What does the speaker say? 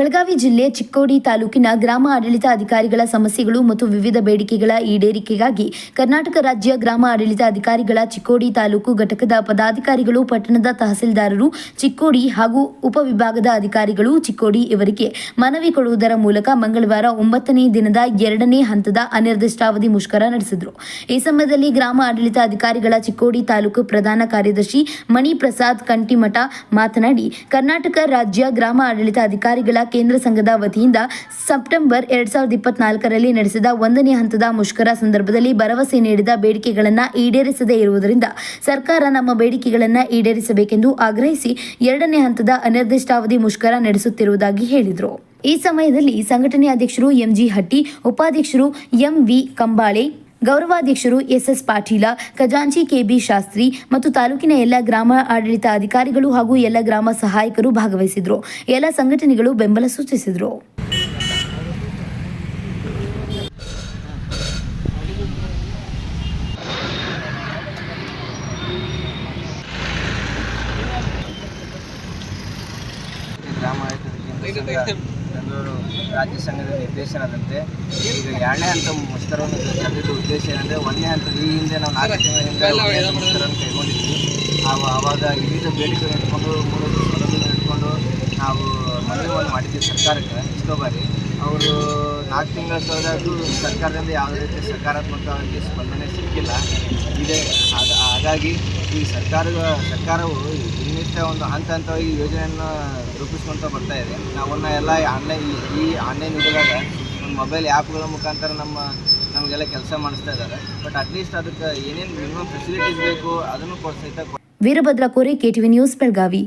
ಬೆಳಗಾವಿ ಜಿಲ್ಲೆ ಚಿಕ್ಕೋಡಿ ತಾಲೂಕಿನ ಗ್ರಾಮ ಆಡಳಿತ ಅಧಿಕಾರಿಗಳ ಸಮಸ್ಯೆಗಳು ಮತ್ತು ವಿವಿಧ ಬೇಡಿಕೆಗಳ ಈಡೇರಿಕೆಗಾಗಿ ಕರ್ನಾಟಕ ರಾಜ್ಯ ಗ್ರಾಮ ಆಡಳಿತ ಅಧಿಕಾರಿಗಳ ಚಿಕ್ಕೋಡಿ ತಾಲೂಕು ಘಟಕದ ಪದಾಧಿಕಾರಿಗಳು, ಪಟ್ಟಣದ ತಹಸೀಲ್ದಾರರು ಚಿಕ್ಕೋಡಿ ಹಾಗೂ ಉಪವಿಭಾಗದ ಅಧಿಕಾರಿಗಳು ಚಿಕ್ಕೋಡಿ ಇವರಿಗೆ ಮನವಿ ಕೊಡುವುದರ ಮೂಲಕ ಮಂಗಳವಾರ 9ನೇ ದಿನದ 2ನೇ ಹಂತದ ಅನಿರ್ದಿಷ್ಟಾವಧಿ ಮುಷ್ಕರ ನಡೆಸಿದರು. ಈ ಸಮಯದಲ್ಲಿ ಗ್ರಾಮ ಆಡಳಿತ ಅಧಿಕಾರಿಗಳ ಚಿಕ್ಕೋಡಿ ತಾಲೂಕು ಪ್ರಧಾನ ಕಾರ್ಯದರ್ಶಿ ಮಣಿಪ್ರಸಾದ್ ಕಂಟಿಮಠ ಮಾತನಾಡಿ, ಕರ್ನಾಟಕ ರಾಜ್ಯ ಗ್ರಾಮ ಆಡಳಿತ ಅಧಿಕಾರಿಗಳ ಕೇಂದ್ರ ಸಂಘದ ವತಿಯಿಂದ ಸೆಪ್ಟೆಂಬರ್ 2024ರಲ್ಲಿ ನಡೆಸಿದ 1ನೇ ಹಂತದ ಮುಷ್ಕರ ಸಂದರ್ಭದಲ್ಲಿ ಭರವಸೆ ನೀಡಿದ ಬೇಡಿಕೆಗಳನ್ನು ಈಡೇರಿಸದೇ ಇರುವುದರಿಂದ ಸರ್ಕಾರ ನಮ್ಮ ಬೇಡಿಕೆಗಳನ್ನು ಈಡೇರಿಸಬೇಕೆಂದು ಆಗ್ರಹಿಸಿ 2ನೇ ಹಂತದ ಅನಿರ್ದಿಷ್ಟಾವಧಿ ಮುಷ್ಕರ ನಡೆಸುತ್ತಿರುವುದಾಗಿ ಹೇಳಿದರು. ಈ ಸಮಯದಲ್ಲಿ ಸಂಘಟನೆ ಅಧ್ಯಕ್ಷರು ಎಂಜಿ ಹಟ್ಟಿ, ಉಪಾಧ್ಯಕ್ಷರು ಎಂವಿ ಕಂಬಾಳೆ, ಗೌರವಾಧ್ಯಕ್ಷರು ಎಸ್ಎಸ್ ಪಾಟೀಲ, ಖಜಾಂಚಿ ಕೆಬಿ ಶಾಸ್ತ್ರಿ ಮತ್ತು ತಾಲೂಕಿನ ಎಲ್ಲ ಗ್ರಾಮ ಆಡಳಿತ ಅಧಿಕಾರಿಗಳು ಹಾಗೂ ಎಲ್ಲ ಗ್ರಾಮ ಸಹಾಯಕರು ಭಾಗವಹಿಸಿದರು. ಎಲ್ಲ ಸಂಘಟನೆಗಳು ಬೆಂಬಲ ಸೂಚಿಸಿದರು. ಬೆಂಗಳೂರು ರಾಜ್ಯ ಸಂಘದ ನಿರ್ದೇಶನದಂತೆ ಈಗ 2ನೇ ಹಂತ ಮುಷ್ಕರವನ್ನು ಕರೆದಿದ್ದ ಉದ್ದೇಶ ಏನಂದರೆ, 1ನೇ ಹಂತದ ಈ ಹಿಂದೆ ನಾವು 4 ತಿಂಗಳ ಹಿಂದೆ ಮುಷ್ಕರವನ್ನು ಕೈಗೊಂಡಿದ್ವಿ. ಆವಾಗ ವಿವಿಧ ಬೇಡಿಕೆಗಳನ್ನು ಇಟ್ಕೊಂಡು 3 ಸಭೆಗಳನ್ನು ಇಟ್ಕೊಂಡು ನಾವು ಮನವಿಯನ್ನು ಮಾಡಿದ್ವಿ ಸರ್ಕಾರಕ್ಕೆ. ಎಷ್ಟೋ ಬಾರಿ ಅವರು 4 ತಿಂಗಳ ತೊಳೆದಾಗೂ ಸರ್ಕಾರದಿಂದ ಯಾವುದೇ ರೀತಿ ಸಕಾರಾತ್ಮಕವಾಗಿ ಸ್ಪಂದನೆ ಸಿಕ್ಕಿಲ್ಲ ಇದೆ. ಹಾಗಾಗಿ ಈ ಸರ್ಕಾರವು ದಿನನಿತ್ಯ ಒಂದು ಹಂತವಾಗಿ ಯೋಜನೆಯನ್ನು ರೂಪಿಸ್ಕೊಳ್ತಾ ಬರ್ತಾ ಇದೆ. ನಾವನ್ನ ಎಲ್ಲ ಆನ್ಲೈನ್ ಯುಗದಾಗ ಒಂದು ಮೊಬೈಲ್ ಆ್ಯಪ್ಗಳ ಮುಖಾಂತರ ನಮಗೆಲ್ಲ ಕೆಲಸ ಮಾಡಿಸ್ತಾ ಇದ್ದಾರೆ. ಬಟ್ ಅಟ್ಲೀಸ್ಟ್ ಅದಕ್ಕೆ ಏನೇನು ಮಿನಿಮಮ್ ಫೆಸಿಲಿಟೀಸ್ ಬೇಕು ಅದನ್ನು ಸಹಿತ. ವೀರಭದ್ರ ಕೋರೆ, KTV ನ್ಯೂಸ್, ಬೆಳಗಾವಿ.